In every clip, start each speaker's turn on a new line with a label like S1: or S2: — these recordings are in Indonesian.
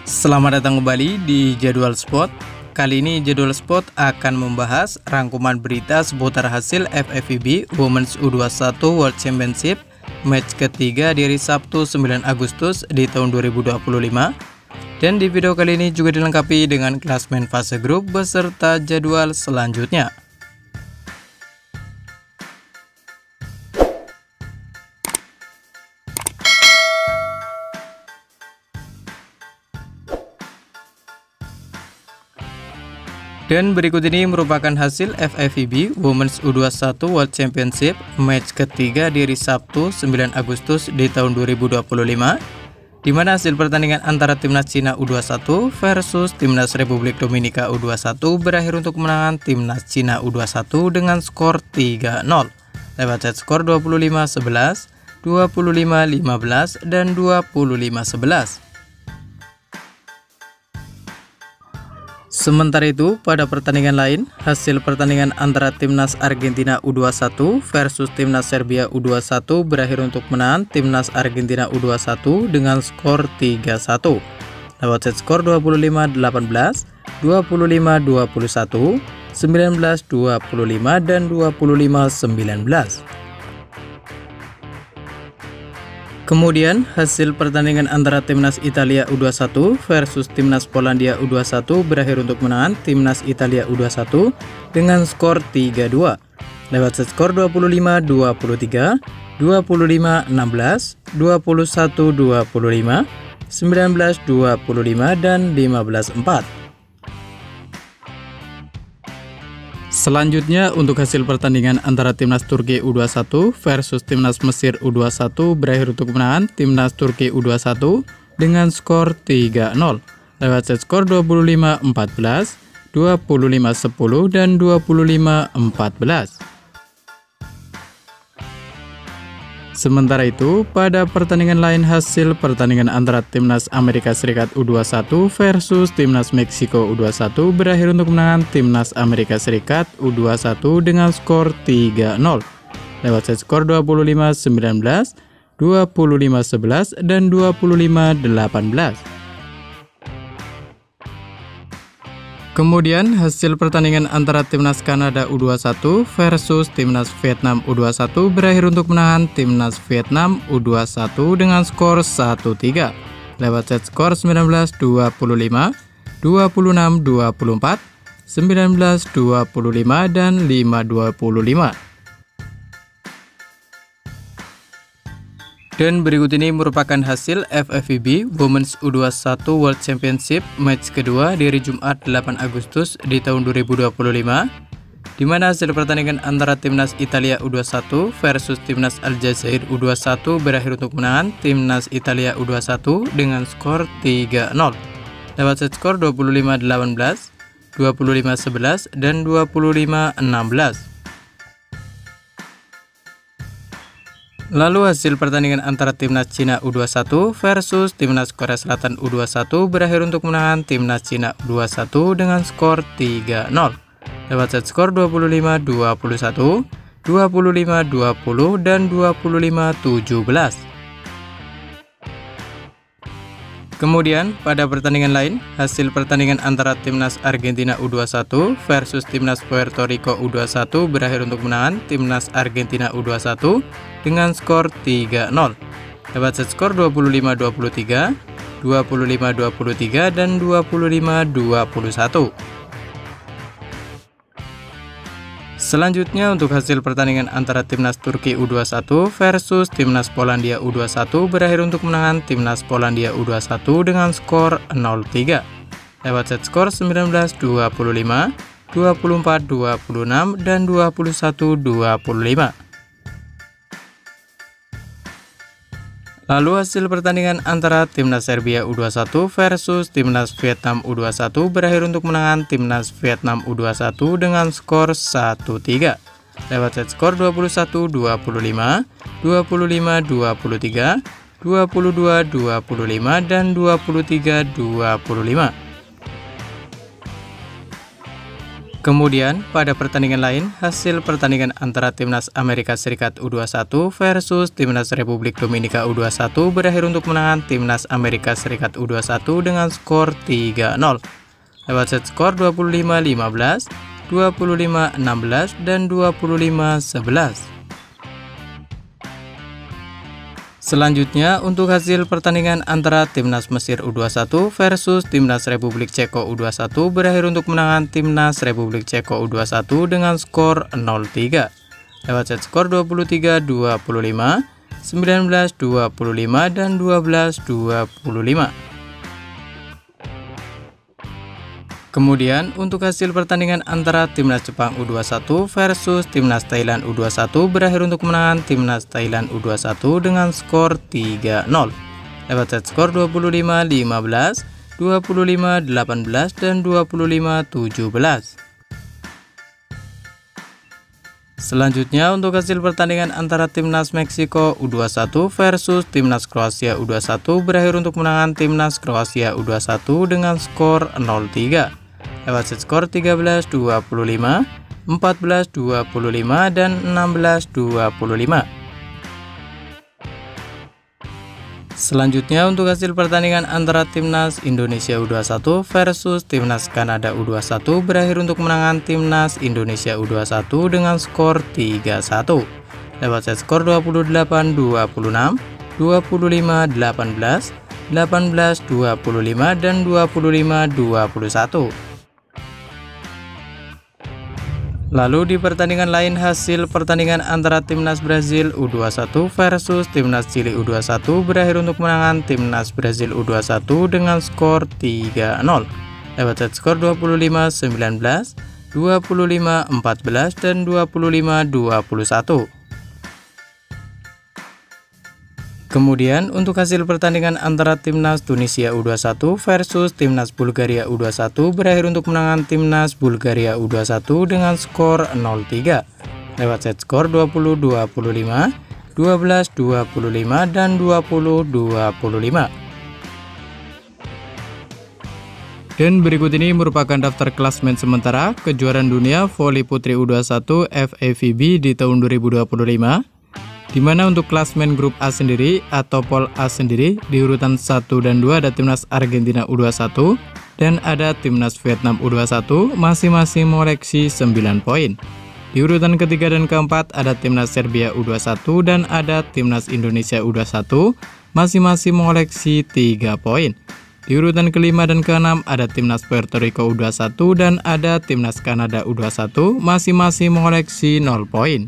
S1: Selamat datang kembali di Jadwal Sport. Kali ini Jadwal Sport akan membahas rangkuman berita seputar hasil FIVB Women's U21 World Championship match ketiga di hari Sabtu 9 Agustus di tahun 2025. Dan di video kali ini juga dilengkapi dengan klasemen fase grup beserta jadwal selanjutnya. Dan berikut ini merupakan hasil FIVB Women's U21 World Championship match ketiga di hari Sabtu 9 Agustus di tahun 2025, di mana hasil pertandingan antara timnas Cina U21 versus timnas Republik Dominika U21 berakhir untuk kemenangan timnas Cina U21 dengan skor 3-0 lewat set skor 25-11, 25-15, dan 25-11. Sementara itu, pada pertandingan lain, hasil pertandingan antara timnas Argentina U21 versus timnas Serbia U21 berakhir untuk menang timnas Argentina U21 dengan skor 3-1 lewat set skor 25-18, 25-21, 19-25, dan 25-19. Kemudian, hasil pertandingan antara timnas Italia U21 versus timnas Polandia U21 berakhir untuk menang timnas Italia U21 dengan skor 3-2 lewat set skor 25-23, 25-16, 21-25, 19-25, dan 15-4. Selanjutnya, untuk hasil pertandingan antara timnas Turki U21 versus timnas Mesir U21 berakhir untuk kemenangan timnas Turki U21 dengan skor 3-0 lewat set skor 25-14, 25-10, dan 25-14. Sementara itu, pada pertandingan lain hasil pertandingan antara timnas Amerika Serikat U21 versus timnas Meksiko U21 berakhir untuk kemenangan timnas Amerika Serikat U21 dengan skor 3-0 lewat set skor 25-19, 25-11, dan 25-18. Kemudian, hasil pertandingan antara timnas Kanada U21 versus timnas Vietnam U21 berakhir untuk kemenangan timnas Vietnam U21 dengan skor 1-3 lewat set skor 19-25, 26-24, 19-25, dan 5-25. Dan berikut ini merupakan hasil FIVB Women's U21 World Championship match kedua di hari Jumat 8 Agustus di tahun 2025, di mana hasil pertandingan antara timnas Italia U21 versus timnas Aljazair U21 berakhir untuk kemenangan timnas Italia U21 dengan skor 3-0 lewat set skor 25-18, 25-11, dan 25-16. Lalu hasil pertandingan antara timnas Cina U21 versus timnas Korea Selatan U21 berakhir untuk kemenangan timnas Cina U21 dengan skor 3-0 lewat set skor 25-21, 25-20, dan 25-17. Kemudian, pada pertandingan lain, hasil pertandingan antara timnas Argentina U21 versus timnas Puerto Rico U21 berakhir untuk kemenangan timnas Argentina U21 dengan skor 3-0 lewat set skor 25-23, 25-23, dan 25-21. Selanjutnya, untuk hasil pertandingan antara timnas Turki U21 versus timnas Polandia U21 berakhir untuk kemenangan timnas Polandia U21 dengan skor 0-3 lewat set skor 19-25, 24-26, dan 21-25. Lalu hasil pertandingan antara timnas Serbia U21 versus timnas Vietnam U21 berakhir untuk kemenangan timnas Vietnam U21 dengan skor 1-3 lewat set skor 21-25, 25-23, 22-25, dan 23-25. Kemudian, pada pertandingan lain, hasil pertandingan antara Timnas Amerika Serikat U21 versus Timnas Republik Dominika U21 berakhir untuk kemenangan Timnas Amerika Serikat U21 dengan skor 3-0. Lewat set skor 25-15, 25-16, dan 25-11. Selanjutnya, untuk hasil pertandingan antara Timnas Mesir U21 versus Timnas Republik Ceko U21 berakhir untuk kemenangan Timnas Republik Ceko U21 dengan skor 0-3. Lewat set skor 23-25, 19-25, dan 12-25. Kemudian, untuk hasil pertandingan antara Timnas Jepang U21 versus Timnas Thailand U21 berakhir untuk kemenangan Timnas Thailand U21 dengan skor 3-0. Lewat set skor 25-15, 25-18, dan 25-17. Selanjutnya, untuk hasil pertandingan antara Timnas Meksiko U21 versus Timnas Kroasia U21 berakhir untuk kemenangan Timnas Kroasia U21 dengan skor 0-3. Lewat set skor 13-25, 14-25, dan 16-25. Selanjutnya, untuk hasil pertandingan antara Timnas Indonesia U21 versus Timnas Kanada U21 berakhir untuk kemenangan Timnas Indonesia U21 dengan skor 3-1. Lewat set skor 28-26, 25-18, 18-25, dan 25-21. Lalu di pertandingan lain, hasil pertandingan antara Timnas Brazil U21 versus Timnas Chili U21 berakhir untuk kemenangan Timnas Brazil U21 dengan skor 3-0. Lewat set skor 25-19, 25-14, dan 25-21. Kemudian, untuk hasil pertandingan antara Timnas Tunisia U21 versus Timnas Bulgaria U21 berakhir untuk kemenangan Timnas Bulgaria U21 dengan skor 0-3. Lewat set skor 20-25, 12-25, dan 20-25. Dan berikut ini merupakan daftar klasemen sementara kejuaraan dunia voli putri U21 FIVB di tahun 2025. Di mana untuk klasmen grup A sendiri atau pol A sendiri di urutan 1 dan 2 ada Timnas Argentina U21 dan ada Timnas Vietnam U21 masing-masing mengoleksi 9 poin. Di urutan ketiga dan keempat ada Timnas Serbia U21 dan ada Timnas Indonesia U21 masing-masing mengoleksi 3 poin. Di urutan kelima dan keenam ada Timnas Puerto Rico U21 dan ada Timnas Kanada U21 masing-masing mengoleksi 0 poin.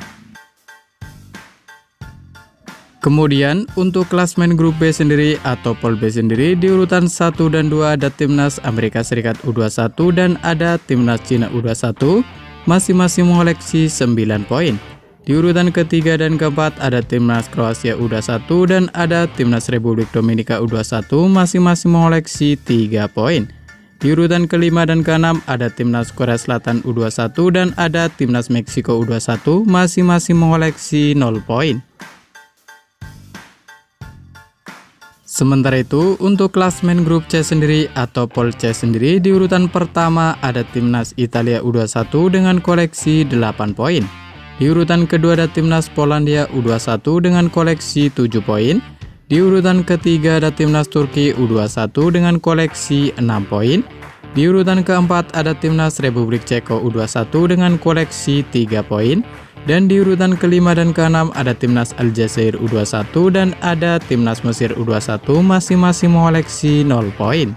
S1: Kemudian untuk klasmen grup B sendiri atau pol B sendiri di urutan 1 dan 2 ada Timnas Amerika Serikat U21 dan ada Timnas Cina U21 masing-masing mengoleksi 9 poin. Di urutan ketiga dan keempat ada Timnas Kroasia U21 dan ada Timnas Republik Dominika U21 masing-masing mengoleksi 3 poin. Di urutan kelima dan keenam ada Timnas Korea Selatan U21 dan ada Timnas Meksiko U21 masing-masing mengoleksi 0 poin. Sementara itu, untuk klasmen grup C sendiri atau pol C sendiri di urutan pertama ada Timnas Italia U21 dengan koleksi 8 poin. Di urutan kedua ada Timnas Polandia U21 dengan koleksi 7 poin. Di urutan ketiga ada Timnas Turki U21 dengan koleksi 6 poin. Di urutan keempat ada Timnas Republik Ceko U21 dengan koleksi 3 poin. Dan di urutan kelima dan keenam ada Timnas Aljazair U21 dan ada Timnas Mesir U21 masing-masing mengoleksi 0 poin.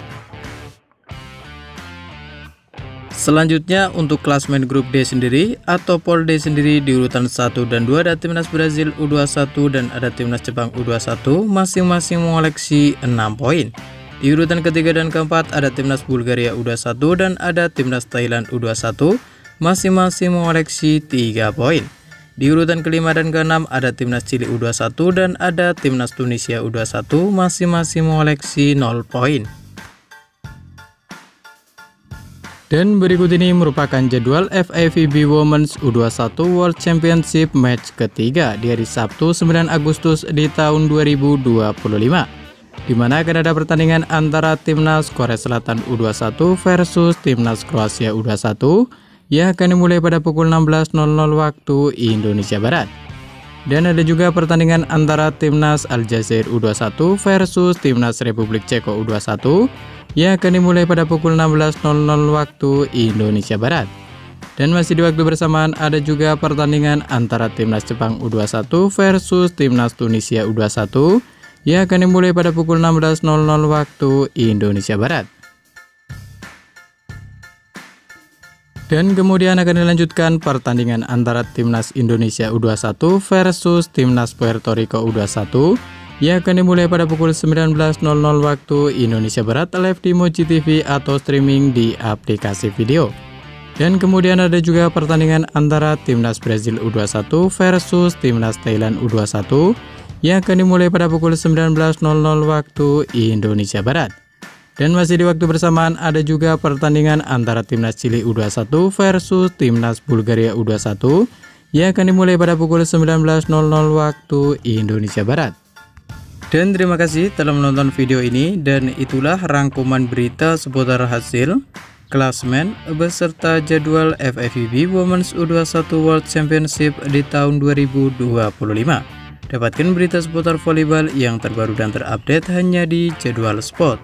S1: Selanjutnya untuk klasmen grup D sendiri atau pol D sendiri di urutan 1 dan 2 ada Timnas Brazil U21 dan ada Timnas Jepang U21 masing-masing mengoleksi 6 poin. Di urutan ketiga dan keempat ada Timnas Bulgaria U21 dan ada Timnas Thailand U21 masing-masing mengoleksi 3 poin. Di urutan kelima dan keenam ada Timnas Chili U21 dan ada Timnas Tunisia U21 masing-masing mengoleksi 0 poin. Dan berikut ini merupakan jadwal FIVB Women's U21 World Championship match ketiga di hari Sabtu 9 Agustus di tahun 2025. Di mana akan ada pertandingan antara Timnas Korea Selatan U21 versus Timnas Kroasia U21, yang akan dimulai pada pukul 16.00 waktu Indonesia Barat. Dan ada juga pertandingan antara Timnas Aljazair U21 versus Timnas Republik Ceko U21 yang akan dimulai pada pukul 16.00 waktu Indonesia Barat. Dan masih di waktu bersamaan ada juga pertandingan antara Timnas Jepang U21 versus Timnas Tunisia U21 yang akan dimulai pada pukul 16.00 waktu Indonesia Barat. Dan kemudian akan dilanjutkan pertandingan antara Timnas Indonesia U21 versus Timnas Puerto Rico U21 yang akan dimulai pada pukul 19.00 waktu Indonesia Barat live di Moji TV atau streaming di aplikasi video. Dan kemudian ada juga pertandingan antara Timnas Brazil U21 versus Timnas Thailand U21 yang akan dimulai pada pukul 19.00 waktu Indonesia Barat. Dan masih di waktu bersamaan ada juga pertandingan antara Timnas Chili U21 versus Timnas Bulgaria U21 yang akan dimulai pada pukul 19.00 waktu Indonesia Barat. Dan terima kasih telah menonton video ini, dan itulah rangkuman berita seputar hasil, klasmen, beserta jadwal FIVB Women's U21 World Championship di tahun 2025. Dapatkan berita seputar volleyball yang terbaru dan terupdate hanya di Jadwal Sport.